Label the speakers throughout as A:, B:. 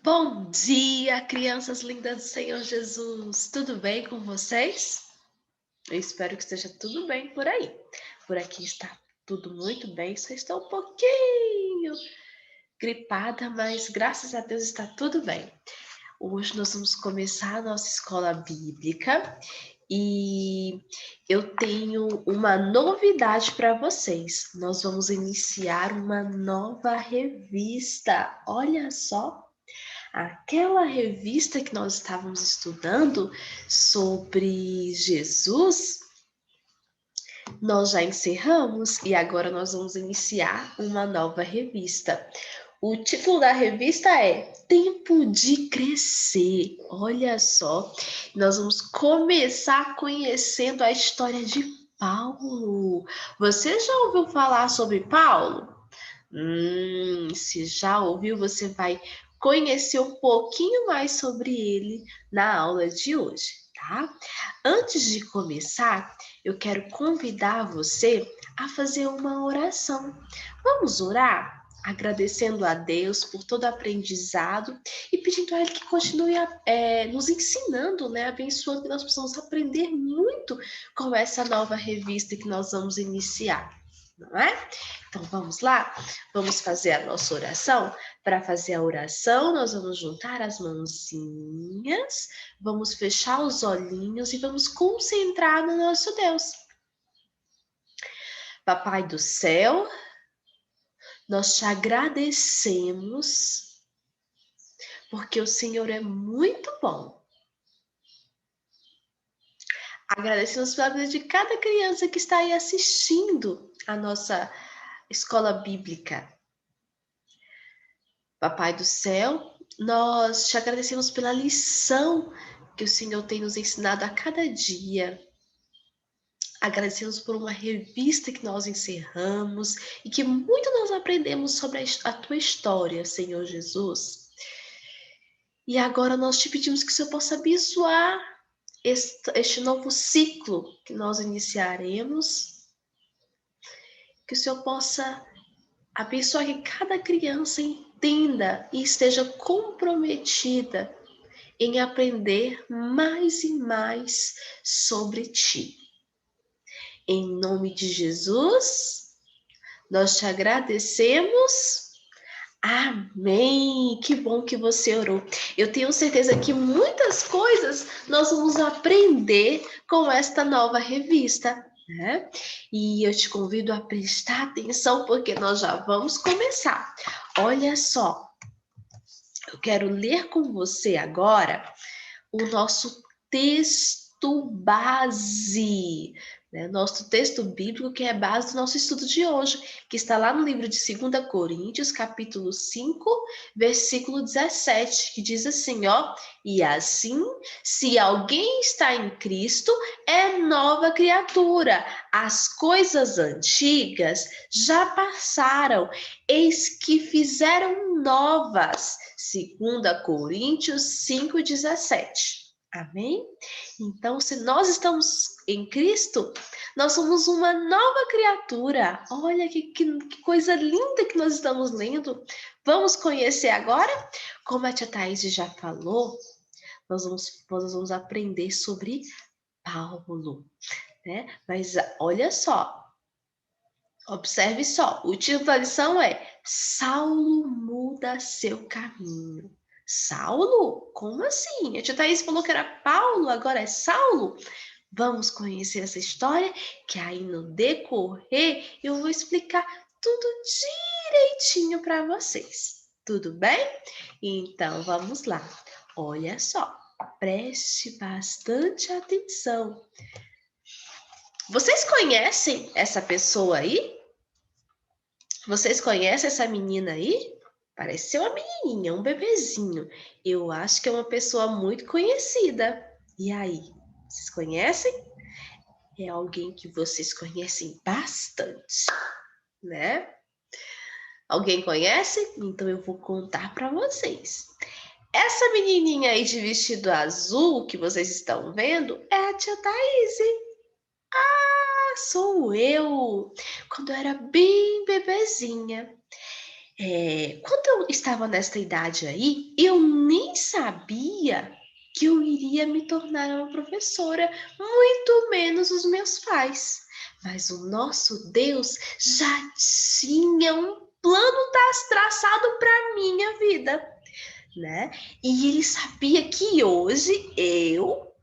A: Bom dia, crianças lindas do Senhor Jesus. Tudo bem com vocês? Eu espero que esteja tudo bem por aí. Por aqui está tudo muito bem. Só estou um pouquinho gripada, mas graças a Deus está tudo bem. Hoje nós vamos começar a nossa escola bíblica e eu tenho uma novidade para vocês. Nós vamos iniciar uma nova revista. Olha só! Aquela revista que nós estávamos estudando sobre Jesus, nós já encerramos e agora nós vamos iniciar uma nova revista. O título da revista é Tempo de Crescer. Olha só, nós vamos começar conhecendo a história de Paulo. Você já ouviu falar sobre Paulo? Se já ouviu, você vai conhecer um pouquinho mais sobre ele na aula de hoje, tá? Antes de começar, eu quero convidar você a fazer uma oração. Vamos orar? Agradecendo a Deus por todo o aprendizado e pedindo a Ele que continue nos ensinando, né? Abençoando que nós possamos aprender muito com essa nova revista que nós vamos iniciar, não é? Então vamos lá? Vamos fazer a nossa oração? Para fazer a oração, nós vamos juntar as mãozinhas, vamos fechar os olhinhos e vamos concentrar no nosso Deus. Papai do céu, nós te agradecemos, porque o Senhor é muito bom. Agradecemos pela vida de cada criança que está aí assistindo a nossa escola bíblica. Papai do céu, nós te agradecemos pela lição que o Senhor tem nos ensinado a cada dia. Agradecemos por uma revista que nós encerramos e que muito nós aprendemos sobre a tua história, Senhor Jesus. E agora nós te pedimos que o Senhor possa abençoar este novo ciclo que nós iniciaremos. Que o Senhor possa abençoar que cada criança entenda e esteja comprometida em aprender mais e mais sobre ti. Em nome de Jesus, nós te agradecemos. Amém! Que bom que você orou. Eu tenho certeza que muitas coisas nós vamos aprender com esta nova revista, né? E eu te convido a prestar atenção porque nós já vamos começar. Olha só, eu quero ler com você agora o nosso texto base, né? Nosso texto bíblico que é base do nosso estudo de hoje, que está lá no livro de 2 Coríntios, capítulo 5, versículo 17, que diz assim, ó: e assim, se alguém está em Cristo, é nova criatura. As coisas antigas já passaram, eis que fizeram novas. 2 Coríntios 5:17. Amém? Então, se nós estamos em Cristo, nós somos uma nova criatura. Olha que coisa linda que nós estamos lendo. Vamos conhecer agora? Como a tia Thaís já falou, nós vamos aprender sobre Paulo, né? Mas olha só, observe só, o título da lição é Saulo muda seu caminho. Saulo? Como assim? A tia Thaís falou que era Paulo, agora é Saulo? Vamos conhecer essa história, que aí no decorrer eu vou explicar tudo direitinho para vocês. Tudo bem? Então vamos lá. Olha só, preste bastante atenção. Vocês conhecem essa pessoa aí? Vocês conhecem essa menina aí? Parece ser uma menininha, um bebezinho. Eu acho que é uma pessoa muito conhecida. E aí, vocês conhecem? É alguém que vocês conhecem bastante, né? Alguém conhece? Então eu vou contar para vocês. Essa menininha aí de vestido azul que vocês estão vendo é a tia Thaís. Ah, sou eu! Quando eu era bem bebezinha. Quando eu estava nessa idade aí, eu nem sabia que eu iria me tornar uma professora, muito menos os meus pais. Mas o nosso Deus já tinha um plano traçado para minha vida, né? E ele sabia que hoje eu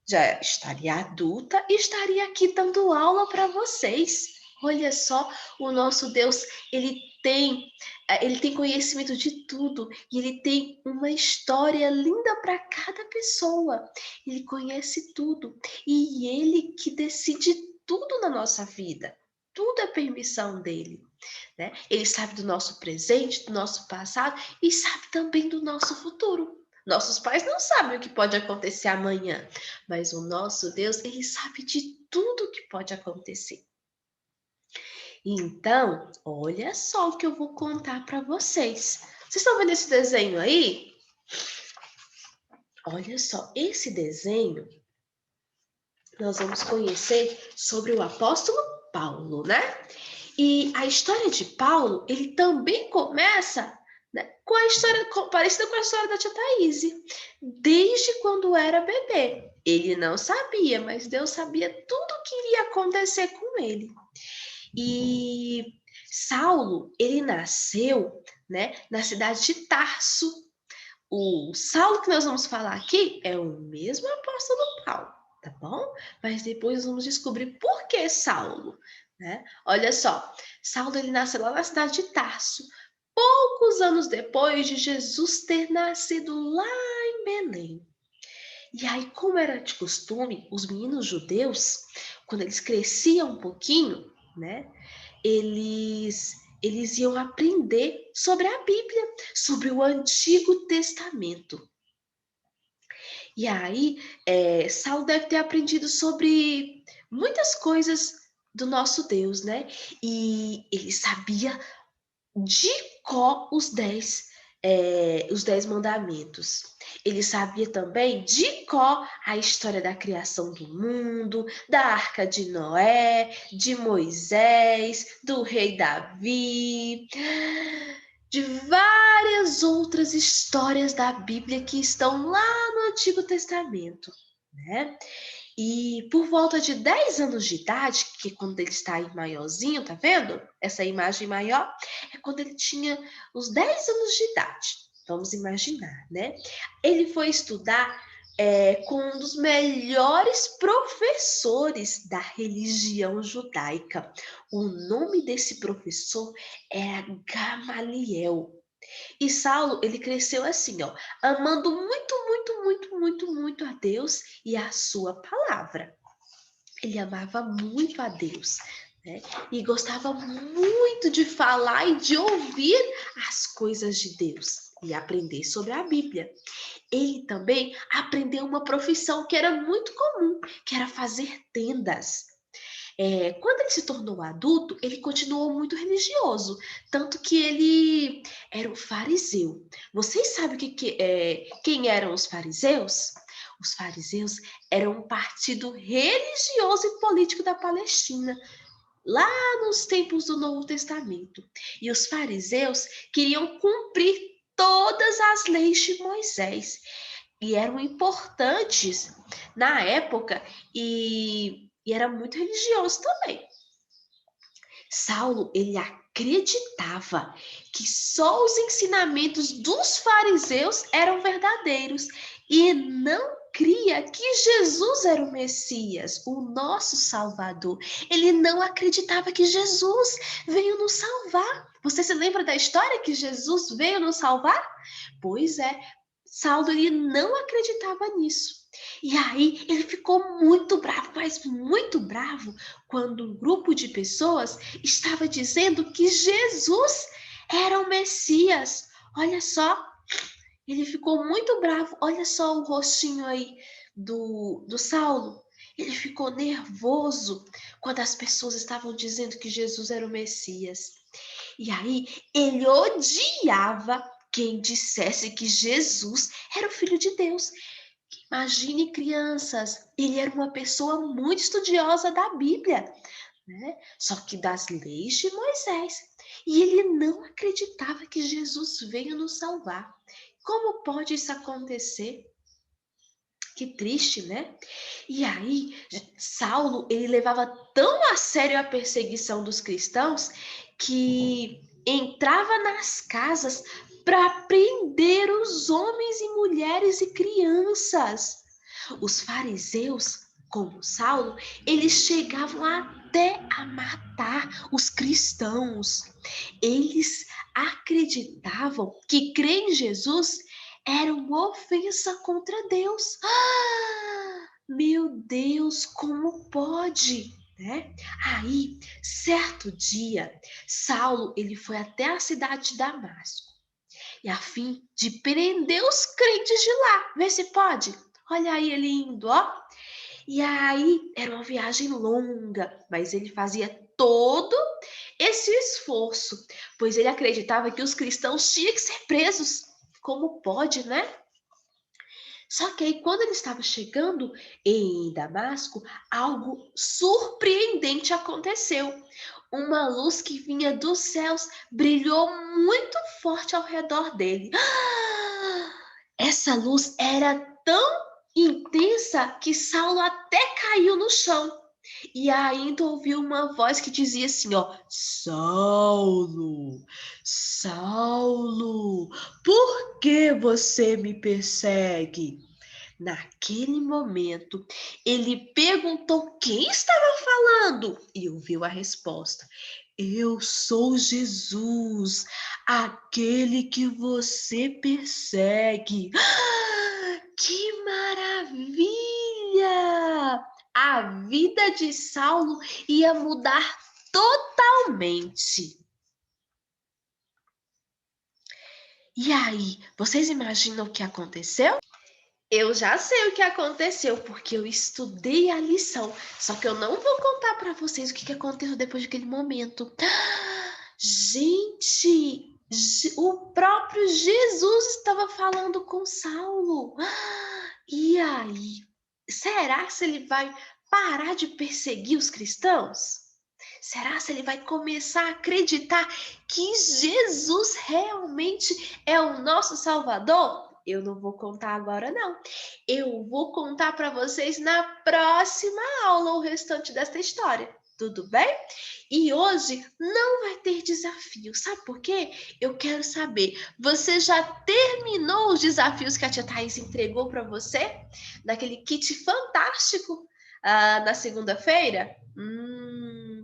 A: já estaria adulta e estaria aqui dando aula para vocês. Olha só, o nosso Deus, ele tem conhecimento de tudo e ele tem uma história linda para cada pessoa. Ele conhece tudo e ele que decide tudo na nossa vida. Tudo é permissão dele, né? Ele sabe do nosso presente, do nosso passado e sabe também do nosso futuro. Nossos pais não sabem o que pode acontecer amanhã, mas o nosso Deus, ele sabe de tudo que pode acontecer. Então, olha só o que eu vou contar para vocês. Vocês estão vendo esse desenho aí? Olha só, esse desenho nós vamos conhecer sobre o apóstolo Paulo, né? E a história de Paulo, ele também começa, né, com a história parecida com a história da tia Thaís. Desde quando era bebê. Ele não sabia, mas Deus sabia tudo o que iria acontecer com ele. E Saulo, ele nasceu, né, na cidade de Tarso. O Saulo que nós vamos falar aqui é o mesmo apóstolo Paulo, tá bom? Mas depois vamos descobrir por que Saulo, né? Olha só, Saulo ele nasceu lá na cidade de Tarso, poucos anos depois de Jesus ter nascido lá em Belém. E aí, como era de costume, os meninos judeus, quando eles cresciam um pouquinho, né? Eles iam aprender sobre a Bíblia, sobre o Antigo Testamento. E aí, Saulo deve ter aprendido sobre muitas coisas do nosso Deus, né? E ele sabia de cor os dez mandamentos. Ele sabia também de cor a história da criação do mundo, da Arca de Noé, de Moisés, do rei Davi, de várias outras histórias da Bíblia que estão lá no Antigo Testamento, né? E por volta de 10 anos de idade, que é quando ele está aí maiorzinho, tá vendo? Essa imagem maior é quando ele tinha os 10 anos de idade. Vamos imaginar, né? Ele foi estudar com um dos melhores professores da religião judaica. O nome desse professor era Gamaliel. E Saulo, ele cresceu assim, ó, amando muito, muito, muito, muito, muito a Deus e a sua palavra. Ele amava muito a Deus, né? E gostava muito de falar e de ouvir as coisas de Deus e aprender sobre a Bíblia. Ele também aprendeu uma profissão que era muito comum, que era fazer tendas. Quando ele se tornou adulto, ele continuou muito religioso, tanto que ele era um fariseu. Vocês sabem quem eram os fariseus? Os fariseus eram um partido religioso e político da Palestina, lá nos tempos do Novo Testamento. E os fariseus queriam cumprir todas as leis de Moisés e eram importantes na época e era muito religioso também. Saulo, ele acreditava que só os ensinamentos dos fariseus eram verdadeiros e não cria que Jesus era o Messias, o nosso Salvador. Ele não acreditava que Jesus veio nos salvar. Você se lembra da história que Jesus veio nos salvar? Pois é, Saulo ele não acreditava nisso. E aí ele ficou muito bravo, mas muito bravo, quando um grupo de pessoas estava dizendo que Jesus era o Messias. Olha só, ele ficou muito bravo. Olha só o rostinho aí do Saulo. Ele ficou nervoso quando as pessoas estavam dizendo que Jesus era o Messias. E aí ele odiava quem dissesse que Jesus era o Filho de Deus. Imagine crianças, ele era uma pessoa muito estudiosa da Bíblia, né? Só que das leis de Moisés. E ele não acreditava que Jesus veio nos salvar. Como pode isso acontecer? Que triste, né? E aí, Saulo, ele levava tão a sério a perseguição dos cristãos que entrava nas casas para prender os homens e mulheres e crianças. Os fariseus, como Saulo, eles chegavam até a matar os cristãos. Eles acreditavam que crer em Jesus era uma ofensa contra Deus. Ah, meu Deus, como pode? Né? Aí, certo dia, Saulo ele foi até a cidade de Damasco e a fim de prender os crentes de lá. Vê se pode. Olha aí ele indo, ó. E aí era uma viagem longa, mas ele fazia todo esse esforço, pois ele acreditava que os cristãos tinham que ser presos. Como pode, né? Só que aí, quando ele estava chegando em Damasco, algo surpreendente aconteceu. Uma luz que vinha dos céus brilhou muito forte ao redor dele. Essa luz era tão intensa que Saulo até caiu no chão. E ainda ouviu uma voz que dizia assim, ó, Saulo, Saulo, por que você me persegue? Naquele momento, ele perguntou quem estava falando e ouviu a resposta. Eu sou Jesus, aquele que você persegue. Que maravilha! A vida de Saulo ia mudar totalmente. E aí, vocês imaginam o que aconteceu? Eu já sei o que aconteceu, porque eu estudei a lição. Só que eu não vou contar para vocês o que aconteceu depois daquele momento. Gente, o próprio Jesus estava falando com Saulo. E aí, será que ele vai parar de perseguir os cristãos? Será que ele vai começar a acreditar que Jesus realmente é o nosso Salvador? Eu não vou contar agora, não. Eu vou contar para vocês na próxima aula o restante desta história. Tudo bem? E hoje não vai ter desafio. Sabe por quê? Eu quero saber. Você já terminou os desafios que a tia Thaís entregou para você? Naquele kit fantástico na segunda-feira?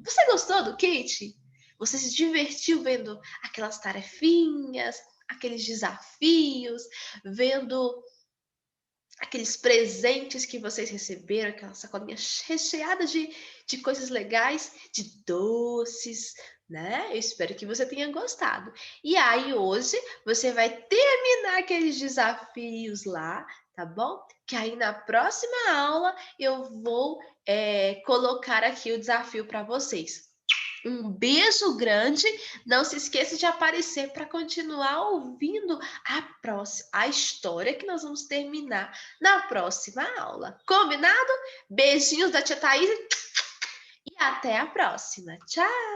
A: Você gostou do kit? Você se divertiu vendo aquelas tarefinhas, aqueles desafios, vendo aqueles presentes que vocês receberam, aquelas sacolinhas recheadas de coisas legais, de doces, né? Eu espero que você tenha gostado. E aí, hoje, você vai terminar aqueles desafios lá, tá bom? Que aí na próxima aula eu vou colocar aqui o desafio para vocês. Um beijo grande. Não se esqueça de aparecer para continuar ouvindo a história que nós vamos terminar na próxima aula. Combinado? Beijinhos da tia Thaís e até a próxima. Tchau!